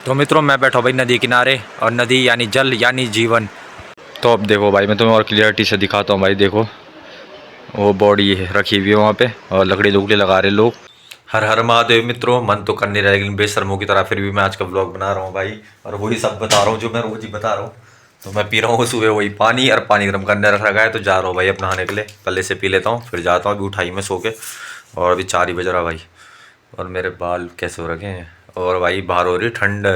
तो मित्रों मैं बैठा भाई नदी किनारे, और नदी यानी जल यानी जीवन। तो अब देखो भाई मैं तुम्हें और क्लियरिटी से दिखाता हूँ भाई। देखो वो बॉडी रखी हुई है वहाँ पे, और लकड़ी लुकड़ी लगा रहे लोग। हर हर महादेव मित्रों, मन तो करने रहे लेकिन बेशर्मों की तरह फिर भी मैं आज का ब्लॉग बना रहा हूँ भाई। और वही सब बता रहा हूँ जो मैं रोज ही बता रहा हूँ। तो मैं पी रहा हूँ सुबह वही पानी, और पानी गर्म करने रख रखा है, तो जा रहा हूँ भाई अब नहाने के लिए। पहले से पी लेता हूँ फिर जाता हूँ। अभी उठाई मैं सो के, और अभी 4 ही बज रहा भाई। और मेरे बाल कैसे हो रखे हैं, और भाई बाहर हो रही ठंड।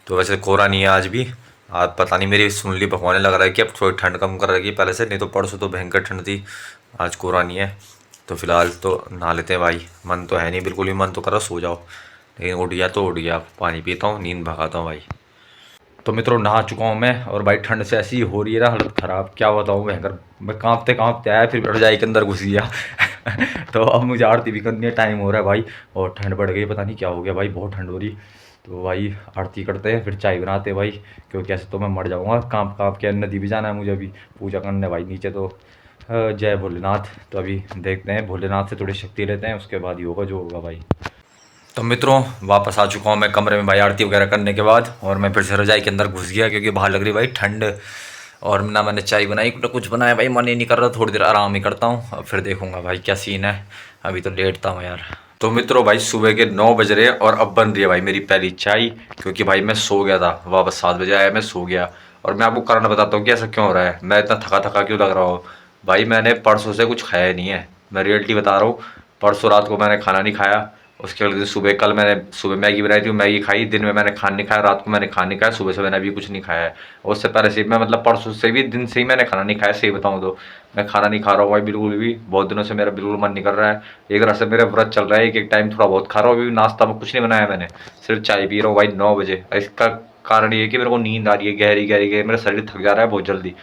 तो वैसे कोहरा नहीं है आज भी। आज पता नहीं मेरी सुनली भगवान लग रहा है कि अब थोड़ी ठंड कम कर रही है पहले से, नहीं तो परसों तो भयंकर ठंड थी। आज कोहरा नहीं है। तो फिलहाल तो नहा लेते हैं भाई। मन तो है नहीं बिल्कुल भी, मन तो कर रहा सो जाओ, लेकिन उठ गया तो उठ गया। पानी पीता हूँ, नींद भगाता हूँ भाई। तो मित्रों नहा चुका हूँ मैं, और भाई ठंड से ऐसी हो रही है ना हालत ख़राब, क्या बताऊँ भयंकर। मैं कांपते कांपते आया, फिर रजाई के अंदर घुस गया। तो अब मुझे आरती भी करनी है, टाइम हो रहा है भाई। और ठंड बढ़ गई, पता नहीं क्या हो गया भाई, बहुत ठंड हो रही। तो भाई आरती करते हैं फिर चाय बनाते हैं भाई, क्योंकि ऐसे तो मैं मर जाऊँगा कांप कांप के। नदी भी जाना है मुझे अभी पूजा करने भाई नीचे। तो जय भोलेनाथ। तो अभी देखते हैं, भोलेनाथ से थोड़ी शक्ति लेते हैं, उसके बाद ही होगा जो होगा भाई। तो मित्रों वापस आ चुका हूँ मैं कमरे में भाई, आरती वगैरह करने के बाद। और मैं फिर से रजाई के अंदर घुस गया, क्योंकि बाहर लग रही भाई ठंड। और ना मैंने चाय बनाई ना कुछ बनाया भाई, मन ही नहीं कर रहा। थोड़ी देर आराम ही करता हूँ, अब फिर देखूंगा भाई क्या सीन है। अभी तो लेटता हूँ यार। तो मित्रों भाई सुबह के 9 बज रहे हैं, और अब बन रही है भाई मेरी पहली चाय। क्योंकि भाई मैं सो गया था, वापस 7 बजे आया, मैं सो गया। और मैं आपको कारण बताता हूँ कि ऐसा क्यों हो रहा है, मैं इतना थका थका क्यों लग रहा हूँ। भाई मैंने परसों से कुछ खाया नहीं है, मैं रियलिटी बता रहा हूँ। परसों रात को मैंने खाना नहीं खाया। उसके अगले दिन सुबह, कल मैंने सुबह मैगी बनाई थी, मैगी खाई। दिन में मैंने खाना नहीं खाया, रात को मैंने खाना नहीं खाया, सुबह से मैंने अभी कुछ नहीं खाया है। और उससे पहले से मैं मतलब परसों से भी दिन से ही मैंने खाना नहीं खाया, सही बताऊँ तो। मैं खाना नहीं खा रहा हूँ भाई बिल्कुल भी, बहुत दिनों से मेरा बिल्कुल मन नहीं कर रहा है। एक तरह से मेरा व्रत चल रहा है, एक एक टाइम थोड़ा बहुत खा रहा हूँ। अभी नाश्ता में कुछ नहीं बनाया मैंने, सिर्फ चाय पी रहा हूँ भाई 9 बजे। इसका कारण ये है कि मेरे को नींद आ रही है गहरी गहरी गहरी, मेरा शरीर थक जा रहा है बहुत जल्दी।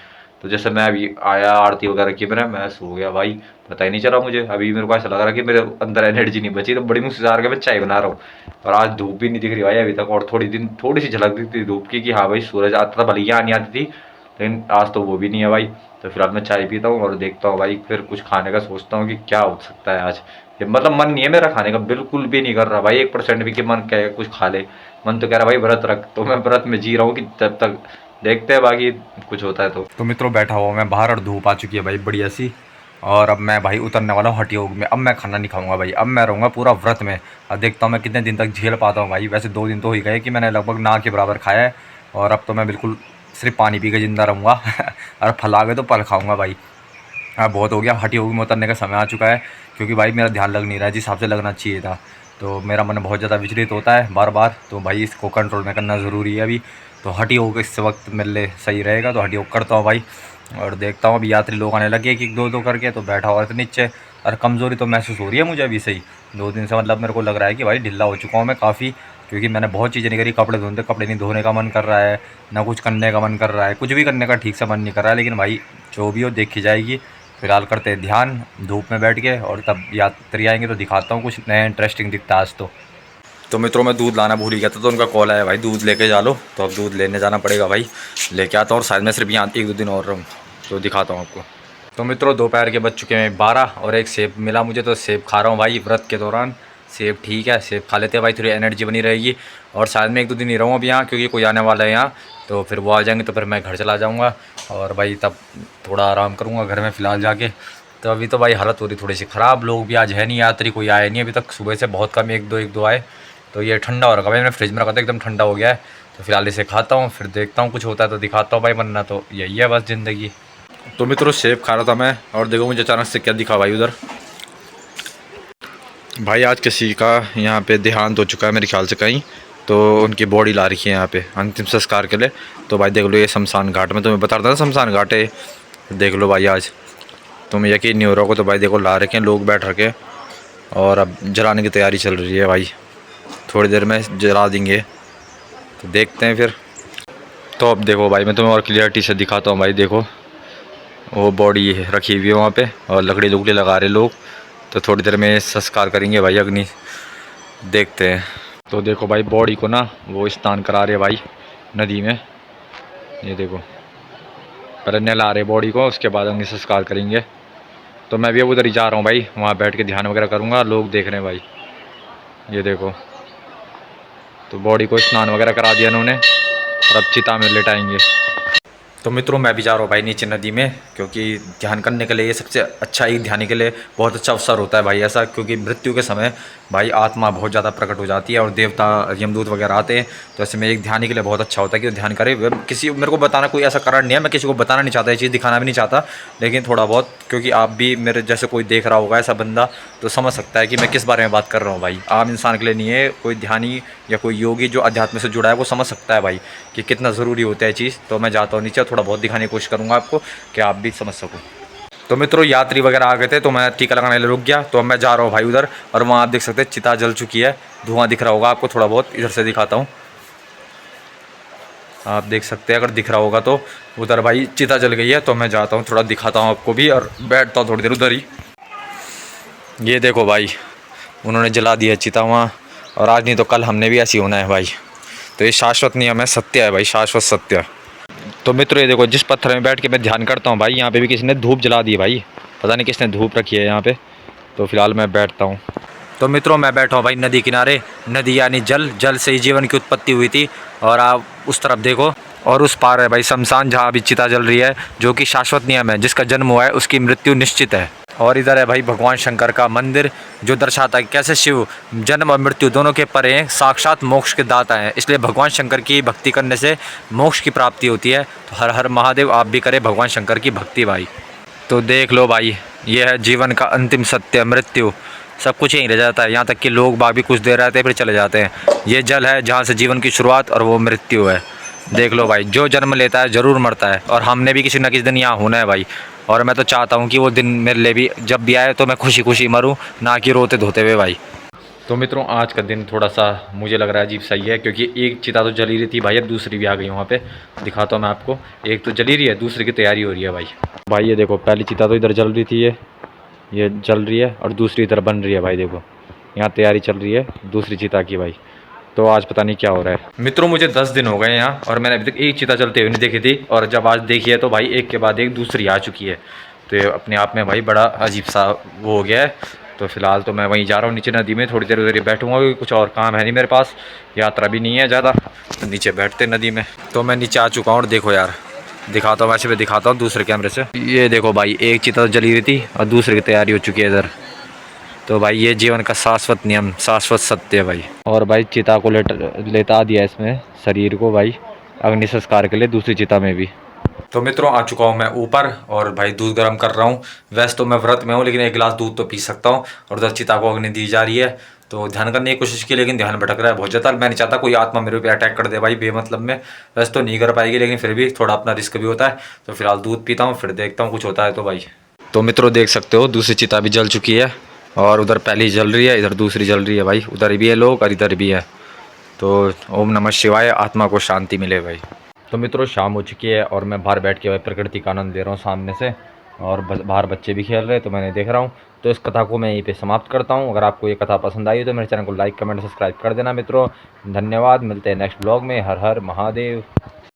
तो जैसे मैं अभी आया आरती वगैरह की, मैं सो गया भाई। पता ही नहीं चला मुझे, अभी मेरे को ऐसा लग रहा है कि मेरे अंदर एनर्जी नहीं बची। तो बड़ी मुश्किल से मैं चाय बना रहा हूँ। और आज धूप भी नहीं दिख रही भाई अभी तक, और थोड़ी सी झलक दिखती थी धूप की, कि हाँ भाई सूरज आता था, भले यहाँ नहीं आती थी, लेकिन आज तो वो भी नहीं है भाई। तो फिलहाल मैं चाय पीता हूँ और देखता हूँ भाई, फिर कुछ खाने का सोचता हूँ कि क्या हो सकता है आज। ये मतलब मन नहीं है मेरा खाने का, बिल्कुल भी नहीं कर रहा भाई 1% भी कि मन क्या है कुछ खा ले। मन तो कह रहा भाई व्रत रख, तो मैं व्रत में जी रहा हूँ कि तब तक देखते हैं बाकी कुछ होता है तो मित्रों बैठा हुआ मैं बाहर, और धूप आ चुकी है भाई बढ़िया सी। और अब मैं भाई उतरने वाला हूँ हटियोग में। अब मैं खाना नहीं खाऊंगा भाई, अब मैं रहूँगा पूरा व्रत में। अब देखता हूँ मैं कितने दिन तक झेल पाता हूँ भाई। वैसे 2 दिन तो हो ही गए कि मैंने लगभग ना के बराबर खाया है। और अब तो मैं बिल्कुल सिर्फ पानी पी के ज़िंदा रहूँगा। और फल आ गए तो फल खाऊँगा भाई। हाँ बहुत हो गया, हटियोग में उतरने का समय आ चुका है। क्योंकि भाई मेरा ध्यान लग नहीं रहा है जिस हिसाब से लगना चाहिए था। तो मेरा मन बहुत ज़्यादा विचलित होता है बार बार, तो भाई इसको कंट्रोल में करना ज़रूरी है अभी। तो हटियोग इस वक्त मेरे लिए सही रहेगा, तो हटियोग करता हूँ भाई। और देखता हूँ अभी यात्री लोग आने लगे एक एक दो दो करके, तो बैठा हुआ था नीचे। और कमज़ोरी तो महसूस हो रही है मुझे अभी सही। 2 दिन से मतलब मेरे को लग रहा है कि भाई ढिल्ला हो चुका हूँ मैं काफ़ी। क्योंकि मैंने बहुत चीज़ें नहीं करी, कपड़े नहीं धोने का मन कर रहा है, ना कुछ करने का मन कर रहा है, कुछ भी करने का ठीक से मन नहीं कर रहा है। लेकिन भाई जो भी हो देखी जाएगी। फिलहाल करते हैं ध्यान धूप में बैठ के, और तब यात्री आएंगे तो दिखाता हूँ कुछ नया इंटरेस्टिंग दिखता है आज तो मित्रों मैं दूध लाना भूल ही गया था, तो उनका कॉल आया भाई दूध लेके जा लो। तो अब दूध लेने जाना पड़ेगा भाई, लेके आता हूँ। और शायद मैं सिर्फ यहाँ 1-2 दिन और रहूँ, तो दिखाता हूँ आपको। तो मित्रों दोपहर के बज चुके हैं 12, और एक सेब मिला मुझे, तो सेब खा रहा हूँ भाई व्रत के दौरान। सेब ठीक है, सेब खा लेते हैं भाई, थोड़ी एनर्जी बनी रहेगी। और शायद मैं 1-2 दिन ही रहूँ अब यहाँ, क्योंकि कोई आने वाला है यहाँ। तो फिर वो आ जाएंगे तो फिर मैं घर चला जाऊँगा। और भाई तब थोड़ा आराम करूँगा घर में फ़िलहाल जाके। तो अभी तो भाई हालत हो रही थोड़ी सी ख़राब, लोग भी आज है नहीं, यात्री कोई आए नहीं अभी तक, सुबह से बहुत कम, एक दो आए। तो ये ठंडा हो रखा भाई, मैंने फ्रिज में रखा था एकदम ठंडा हो गया है। तो फिलहाल इसे खाता हूँ, फिर देखता हूँ कुछ होता है तो दिखाता हूँ भाई, वरना तो यही है बस ज़िंदगी। तो मित्रों सेब खा रहा था मैं, और देखो मुझे अचानक से क्या दिखा भाई उधर। भाई आज किसी का यहाँ पे देहांत हो चुका है मेरे ख्याल से कहीं, तो उनकी बॉडी ला रखी है यहाँ पे अंतिम संस्कार के लिए। तो भाई देख लो ये शमशान घाट में, तुम्हें बता रहा था शमशान घाट है। देख लो भाई आज तुम्हें यकीन नहीं हो रहा होगा, तो भाई देखो ला रखे हैं लोग बैठ रखे। और अब जलाने की तैयारी चल रही है भाई, थोड़ी देर में जला देंगे, तो देखते हैं फिर। तो अब देखो भाई मैं तुम्हें और क्लियरिटी से दिखाता हूँ भाई। देखो वो बॉडी रखी हुई है वहाँ पे, और लकड़ी लुकड़ी लगा रहे लोग। तो थोड़ी देर में संस्कार करेंगे भाई अग्नि, देखते हैं। तो देखो भाई बॉडी को ना वो स्नान करा रहे भाई नदी में। ये देखो पहले नहला रहे बॉडी को, उसके बाद अग्नि संस्कार करेंगे। तो मैं भी अब उधर ही जा रहा हूँ भाई, वहाँ बैठ के ध्यान वगैरह करूँगा, लोग देख रहे हैं भाई। ये देखो तो बॉडी को स्नान वगैरह करा दिया उन्होंने और अब चिता में लेटाएंगे। तो मित्रों मैं भी जा रहा हूँ भाई नीचे नदी में, क्योंकि ध्यान करने के लिए ये सबसे अच्छा ही ध्यान के लिए बहुत अच्छा अवसर होता है भाई ऐसा, क्योंकि मृत्यु के समय भाई आत्मा बहुत ज़्यादा प्रकट हो जाती है और देवता यमदूत वगैरह आते हैं। तो ऐसे में एक ध्यान के लिए बहुत अच्छा होता है कि वो ध्यान करे। किसी मेरे को बताना कोई ऐसा कारण नहीं है, मैं किसी को बताना नहीं चाहता, ये चीज़ दिखाना भी नहीं चाहता, लेकिन थोड़ा बहुत क्योंकि आप भी मेरे जैसे कोई देख रहा होगा ऐसा बंदा तो समझ सकता है कि मैं किस बारे में बात कर रहा हूँ भाई। आम इंसान के लिए नहीं है, कोई ध्यानी या कोई योगी जो अध्यात्म से जुड़ा है वो समझ सकता है भाई कि कितना ज़रूरी होता है चीज़। तो मैं जाता हूँ नीचे, थोड़ा बहुत दिखाने की कोशिश करूँगा आपको कि आप भी समझ सको। तो मित्रों यात्री वगैरह आ गए थे तो मैं टीका लगाने के लिए रुक गया, तो अब मैं जा रहा हूँ भाई उधर। और वहाँ आप देख सकते हैं चिता जल चुकी है, धुआं दिख रहा होगा आपको, थोड़ा बहुत इधर से दिखाता हूँ, आप देख सकते हैं अगर दिख रहा होगा तो उधर भाई चिता जल गई है। तो मैं जाता हूँ थोड़ा दिखाता हूँ आपको भी और बैठता हूँ थोड़ी देर उधर ही। ये देखो भाई उन्होंने जला दिया चिता वहाँ, और आज नहीं तो कल हमने भी ऐसी होना है भाई। तो ये शाश्वत नियम है, सत्य है भाई, शाश्वत सत्य। तो मित्रों ये देखो जिस पत्थर में बैठ के मैं ध्यान करता हूँ भाई, यहाँ पे भी किसी ने धूप जला दी भाई, पता नहीं किसने धूप रखी है यहाँ पे। तो फिलहाल मैं बैठता हूँ। तो मित्रों मैं बैठा हूँ भाई नदी किनारे। नदी यानी जल, जल से ही जीवन की उत्पत्ति हुई थी। और आप उस तरफ देखो और उस पार है भाई शमशान, जहाँ अभी चिता जल रही है, जो कि शाश्वत नियम है, जिसका जन्म हुआ है उसकी मृत्यु निश्चित है। और इधर है भाई भगवान शंकर का मंदिर, जो दर्शाता है कैसे शिव जन्म और मृत्यु दोनों के परे हैं, साक्षात मोक्ष के दाता हैं। इसलिए भगवान शंकर की भक्ति करने से मोक्ष की प्राप्ति होती है। तो हर हर महादेव, आप भी करें भगवान शंकर की भक्ति भाई। तो देख लो भाई ये है जीवन का अंतिम सत्य, मृत्यु। सब कुछ यहीं रह जाता है, यहाँ तक कि लोग बाग भी कुछ देर रहते हैं फिर चले जाते हैं। ये जल है जहाँ से जीवन की शुरुआत और वो मृत्यु है। देख लो भाई जो जन्म लेता है ज़रूर मरता है, और हमने भी किसी न किसी दिन यहाँ होना है भाई। और मैं तो चाहता हूँ कि वो दिन मेरे लिए भी जब भी आए तो मैं खुशी खुशी मरूँ, ना कि रोते धोते हुए भाई। तो मित्रों आज का दिन थोड़ा सा मुझे लग रहा है अजीब सही है, क्योंकि एक चिता तो जली रही थी भाई, अब दूसरी भी आ गई वहाँ पे। दिखाता हूँ मैं आपको, एक तो जली रही है, दूसरी की तैयारी हो रही है भाई। भाई ये देखो पहली चिता तो इधर जल रही थी, ये जल रही है, और दूसरी इधर बन रही है भाई। देखो यहाँ तैयारी चल रही है दूसरी चिता की भाई। तो आज पता नहीं क्या हो रहा है। मित्रों मुझे 10 दिन हो गए यहाँ, और मैंने अभी तक एक चिता चलते हुए नहीं देखी थी, और जब आज देखी है तो भाई एक के बाद एक दूसरी आ चुकी है। तो ये अपने आप में भाई बड़ा अजीब सा वो हो गया है। तो फिलहाल तो मैं वहीं जा रहा हूँ नीचे नदी में, थोड़ी देर उधर ही बैठूंगा, क्योंकि कुछ और काम है नहीं मेरे पास, यात्रा भी नहीं है ज़्यादा। तो नीचे बैठते नदी में। तो मैं नीचे आ चुका हूँ, और देखो यार दिखाता हूँ, वैसे भी दिखाता हूँ दूसरे कैमरे से। ये देखो भाई एक चिता जली रही थी और दूसरी की तैयारी हो चुकी है इधर। तो भाई ये जीवन का शाश्वत नियम, शाश्वत सत्य है भाई। और भाई चिता को लेटा दिया इसमें शरीर को भाई, अग्नि संस्कार के लिए दूसरी चिता में भी। तो मित्रों आ चुका हूँ मैं ऊपर, और भाई दूध गर्म कर रहा हूँ। वैसे तो मैं व्रत में हूँ, लेकिन एक गिलास दूध तो पी सकता हूँ। और उधर चिता को अग्नि दी जा रही है, तो ध्यान करने की कोशिश की, लेकिन ध्यान भटक रहा है बहुत ज़्यादा। मैं नहीं चाहता कोई आत्मा मेरे पे अटैक कर दे भाई बेमतलब में। वैसे तो नहीं कर पाएगी, लेकिन फिर भी थोड़ा अपना रिस्क भी होता है। तो फिलहाल दूध पीता हूँ, फिर देखता हूँ कुछ होता है तो भाई। तो मित्रों देख सकते हो दूसरी चिता भी जल चुकी है, और उधर पहली जल रही है, इधर दूसरी जल रही है भाई। उधर भी है लोग और इधर भी है। तो ओम नमः शिवाय, आत्मा को शांति मिले भाई। तो मित्रों शाम हो चुकी है, और मैं बाहर बैठ के भाई प्रकृति का आनंद ले रहा हूँ सामने से, और बाहर बच्चे भी खेल रहे हैं तो मैंने देख रहा हूँ। तो इस कथा को मैं यहीं पे समाप्त करता हूँ। अगर आपको ये कथा पसंद आई तो मेरे चैनल को लाइक कमेंट सब्सक्राइब कर देना मित्रों। धन्यवाद, मिलते हैं नेक्स्ट ब्लॉग में। हर हर महादेव।